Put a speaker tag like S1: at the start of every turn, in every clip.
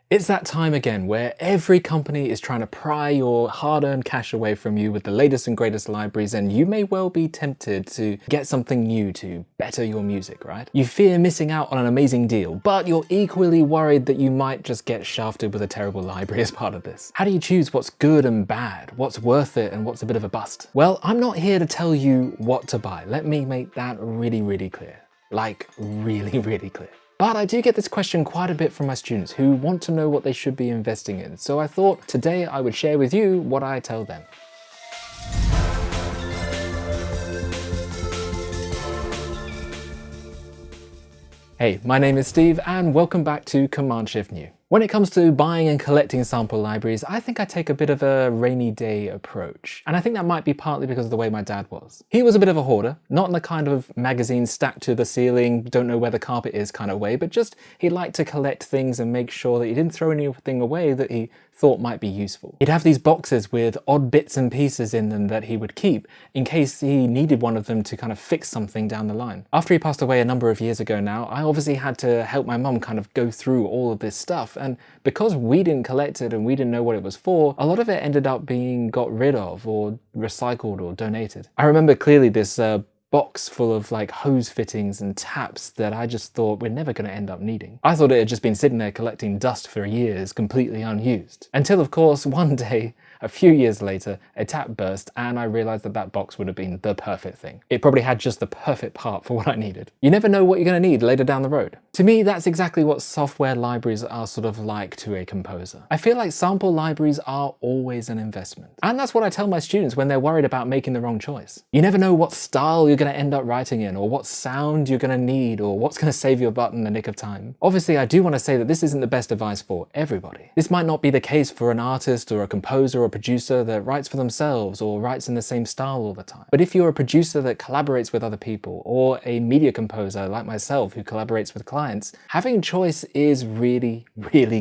S1: It's that time again where every company is trying to pry your hard-earned cash away from you with the latest and greatest libraries, and you may well be tempted to get something new to better your music, right? You fear missing out on an amazing deal, but you're equally worried that you might just get shafted with a terrible library as part of this. How do you choose what's good and bad, what's worth it and what's a bit of a bust? Well, I'm not here to tell you what to buy. Let me make that really clear. Like really clear. But I do get this question quite a bit from my students who want to know what they should be investing in. So I thought today I would share with you what I tell them. Hey, my name is Steve and welcome back to Command Shift New. When it comes to buying and collecting sample libraries, I think I take a bit of a rainy day approach. And I think that might be partly because of the way my dad was. He was a bit of a hoarder, not in the kind of magazine stacked to the ceiling, don't know where the carpet is kind of way, but just he liked to collect things and make sure that he didn't throw anything away that he thought might be useful. He'd have these boxes with odd bits and pieces in them that he would keep in case he needed one of them to kind of fix something down the line. After he passed away a number of years ago now, I obviously had to help my mum kind of go through all of this stuff. And because we didn't collect it and we didn't know what it was for, a lot of it ended up being got rid of or recycled or donated. I remember clearly this box full of like hose fittings and taps that I just thought we're never going to end up needing. I thought it had just been sitting there collecting dust for years, completely unused. Until of course one day, a few years later, a tap burst and I realized that that box would have been the perfect thing. It probably had just the perfect part for what I needed. You never know what you're going to need later down the road. To me, that's exactly what software libraries are sort of like to a composer. I feel like sample libraries are always an investment. And that's what I tell my students when they're worried about making the wrong choice. You never know what style you're going to end up writing in, or what sound you're going to need, or what's going to save your butt in the nick of time. Obviously, I do want to say that this isn't the best advice for everybody. This might not be the case for an artist or a composer or producer that writes for themselves or writes in the same style all the time. But if you're a producer that collaborates with other people, or a media composer like myself who collaborates with clients, having choice is really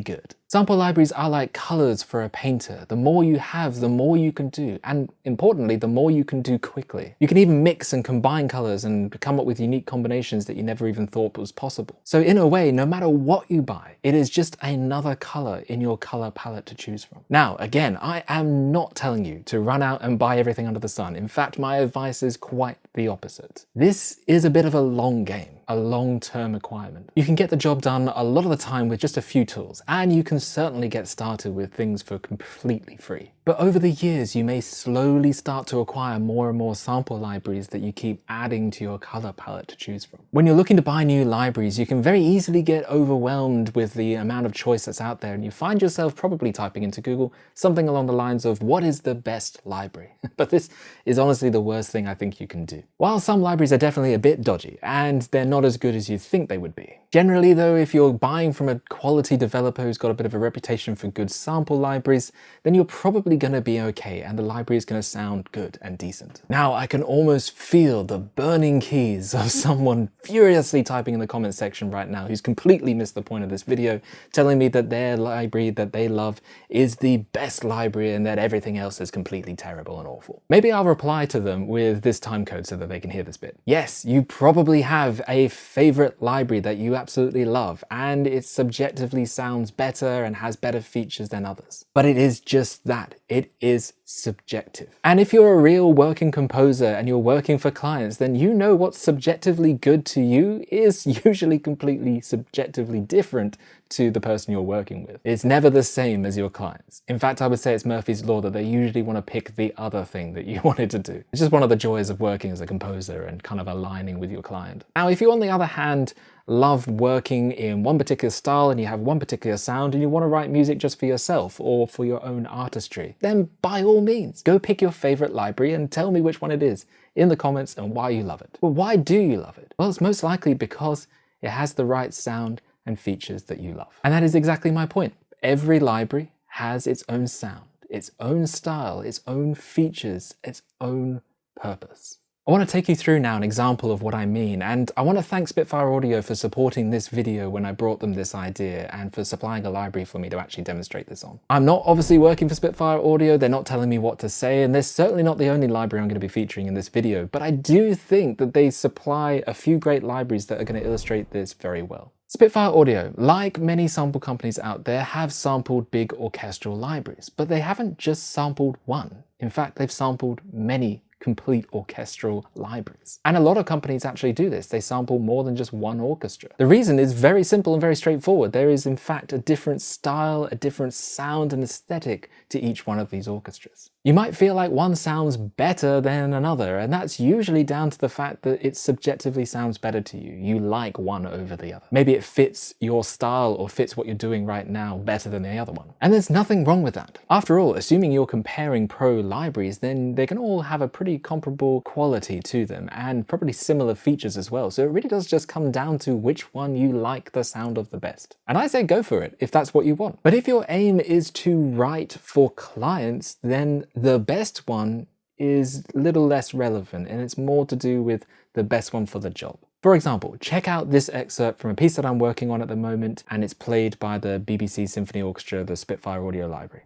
S1: good. Sample libraries are like colors for a painter. The more you have, the more you can do. And importantly, the more you can do quickly. You can even mix and combine colors and come up with unique combinations that you never even thought was possible. So in a way, no matter what you buy, it is just another color in your color palette to choose from. Now, again, I am not telling you to run out and buy everything under the sun. In fact, my advice is quite the opposite. This is a bit of a long game, a long-term requirement. You can get the job done a lot of the time with just a few tools, and you can certainly get started with things for completely free. But over the years, you may slowly start to acquire more and more sample libraries that you keep adding to your color palette to choose from. When you're looking to buy new libraries, you can very easily get overwhelmed with the amount of choice that's out there, and you find yourself probably typing into Google something along the lines of, what is the best library? But this is honestly the worst thing I think you can do. While some libraries are definitely a bit dodgy, and they're not as good as you think they would be. Generally though, if you're buying from a quality developer who's got a bit of a reputation for good sample libraries, then you're probably going to be okay and the library is going to sound good and decent. Now, I can almost feel the burning keys of someone furiously typing in the comment section right now who's completely missed the point of this video, telling me that their library that they love is the best library and that everything else is completely terrible and awful. Maybe I'll reply to them with this timecode so that they can hear this bit. Yes, you probably have a favorite library that you absolutely love and it subjectively sounds better and has better features than others. But it is just that. It is subjective. And if you're a real working composer and you're working for clients, then you know what's subjectively good to you is usually completely subjectively different to the person you're working with. It's never the same as your clients. In fact, I would say it's Murphy's Law that they usually want to pick the other thing that you wanted to do. It's just one of the joys of working as a composer and kind of aligning with your client. Now, if you, on the other hand, love working in one particular style and you have one particular sound and you want to write music just for yourself or for your own artistry, then by all means, go pick your favorite library and tell me which one it is in the comments and why you love it. But why do you love it? Well, it's most likely because it has the right sound and features that you love. And that is exactly my point. Every library has its own sound, its own style, its own features, its own purpose. I want to take you through now an example of what I mean, and I want to thank Spitfire Audio for supporting this video when I brought them this idea and for supplying a library for me to actually demonstrate this on. I'm not obviously working for Spitfire Audio, they're not telling me what to say, and they're certainly not the only library I'm going to be featuring in this video, but I do think that they supply a few great libraries that are going to illustrate this very well. Spitfire Audio, like many sample companies out there, have sampled big orchestral libraries, but they haven't just sampled one. In fact, they've sampled many complete orchestral libraries. And a lot of companies actually do this. They sample more than just one orchestra. The reason is very simple and very straightforward. There is in fact a different style, a different sound and aesthetic to each one of these orchestras. You might feel like one sounds better than another, and that's usually down to the fact that it subjectively sounds better to you. You like one over the other. Maybe it fits your style or fits what you're doing right now better than the other one. And there's nothing wrong with that. After all, assuming you're comparing pro libraries, then they can all have a pretty comparable quality to them and probably similar features as well. So it really does just come down to which one you like the sound of the best. And I say go for it if that's what you want. But if your aim is to write for clients, then the best one is a little less relevant, and it's more to do with the best one for the job. For example, check out this excerpt from a piece that I'm working on at the moment, and it's played by the BBC Symphony Orchestra, the Spitfire Audio Library.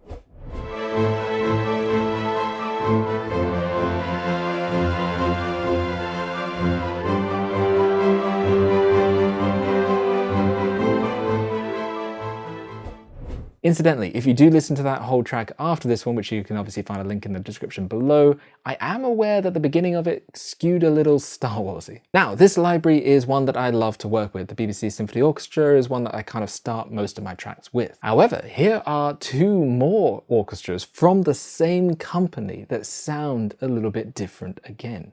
S1: Incidentally, if you do listen to that whole track after this one, which you can obviously find a link in the description below, I am aware that the beginning of it skewed a little Star Warsy. Now, this library is one that I love to work with. The BBC Symphony Orchestra is one that I kind of start most of my tracks with. However, here are two more orchestras from the same company that sound a little bit different again.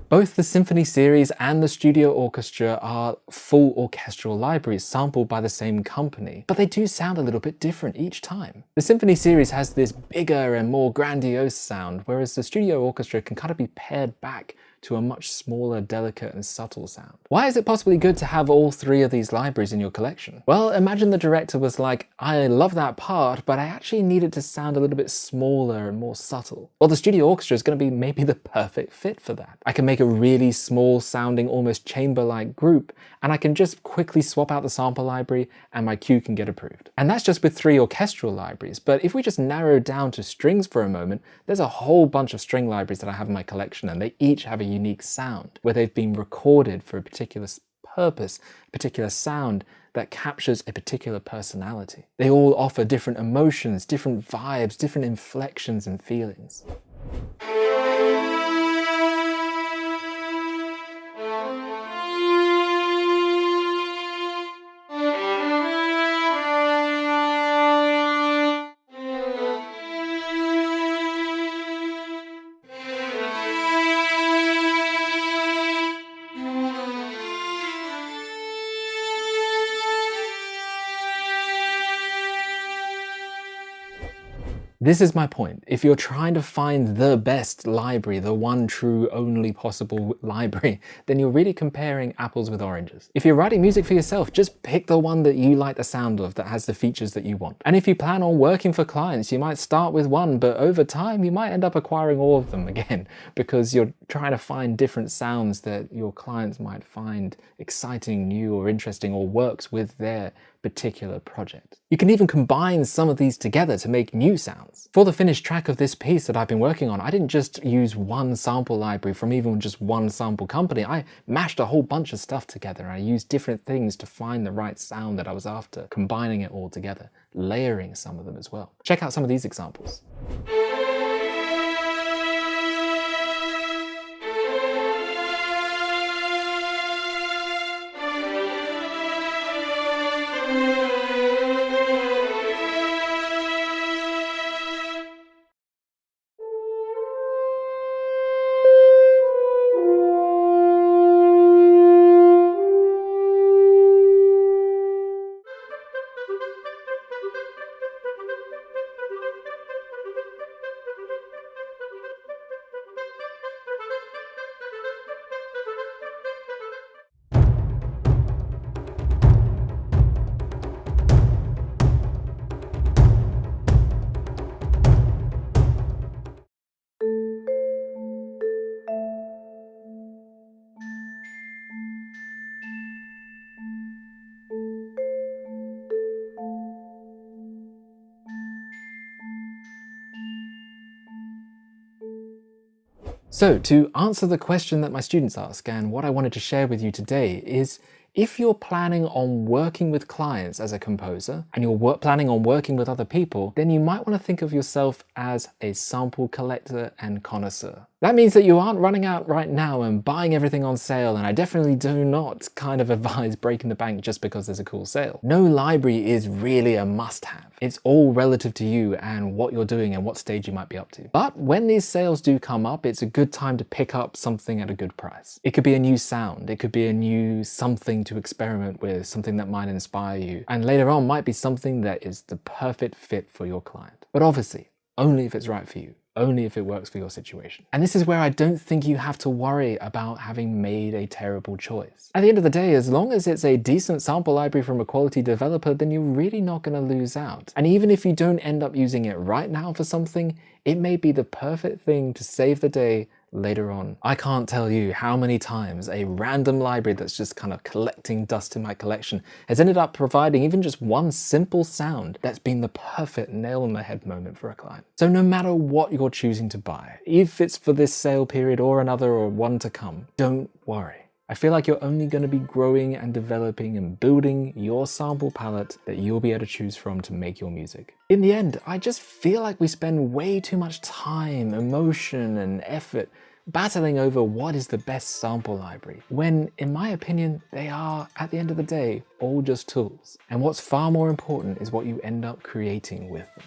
S1: Both the Symphony Series and the Studio Orchestra are full orchestral libraries sampled by the same company, but they do sound a little bit different each time. The Symphony Series has this bigger and more grandiose sound, whereas the Studio Orchestra can kind of be pared back to a much smaller, delicate and subtle sound. Why is it possibly good to have all three of these libraries in your collection? Well, imagine the director was like, I love that part, but I actually need it to sound a little bit smaller and more subtle. Well, the Studio Orchestra is going to be maybe the perfect fit for that. I can make a really small sounding, almost chamber-like group, and I can just quickly swap out the sample library and my cue can get approved. And that's just with three orchestral libraries, but if we just narrow down to strings for a moment, there's a whole bunch of string libraries that I have in my collection, and they each have a unique sound, where they've been recorded for a particular purpose, a particular sound that captures a particular personality. They all offer different emotions, different vibes, different inflections and feelings. This is my point. If you're trying to find the best library, the one true only possible library, then you're really comparing apples with oranges. If you're writing music for yourself, just pick the one that you like the sound of, that has the features that you want. And if you plan on working for clients, you might start with one, but over time you might end up acquiring all of them again, because you're trying to find different sounds that your clients might find exciting, new or interesting, or works with their particular project. You can even combine some of these together to make new sounds. For the finished track of this piece that I've been working on, I didn't just use one sample library from even just one sample company. I mashed a whole bunch of stuff together, and I used different things to find the right sound that I was after, combining it all together, layering some of them as well. Check out some of these examples. So to answer the question that my students ask, and what I wanted to share with you today is, if you're planning on working with clients as a composer and you're planning on working with other people, then you might want to think of yourself as a sample collector and connoisseur. That means that you aren't running out right now and buying everything on sale, and I definitely do not kind of advise breaking the bank just because there's a cool sale. No library is really a must-have. It's all relative to you and what you're doing and what stage you might be up to. But when these sales do come up, it's a good time to pick up something at a good price. It could be a new sound, it could be a new something to experiment with, something that might inspire you, and later on might be something that is the perfect fit for your client. But obviously, only if it's right for you. Only if it works for your situation. And this is where I don't think you have to worry about having made a terrible choice. At the end of the day, as long as it's a decent sample library from a quality developer, then you're really not going to lose out. And even if you don't end up using it right now for something, it may be the perfect thing to save the day later on. I can't tell you how many times a random library that's just kind of collecting dust in my collection has ended up providing even just one simple sound that's been the perfect nail on the head moment for a client. So no matter what you're choosing to buy, if it's for this sale period or another or one to come, don't worry. I feel like you're only going to be growing and developing and building your sample palette that you'll be able to choose from to make your music. In the end, I just feel like we spend way too much time, emotion, and effort battling over what is the best sample library, when, in my opinion, they are, at the end of the day, all just tools. And what's far more important is what you end up creating with them.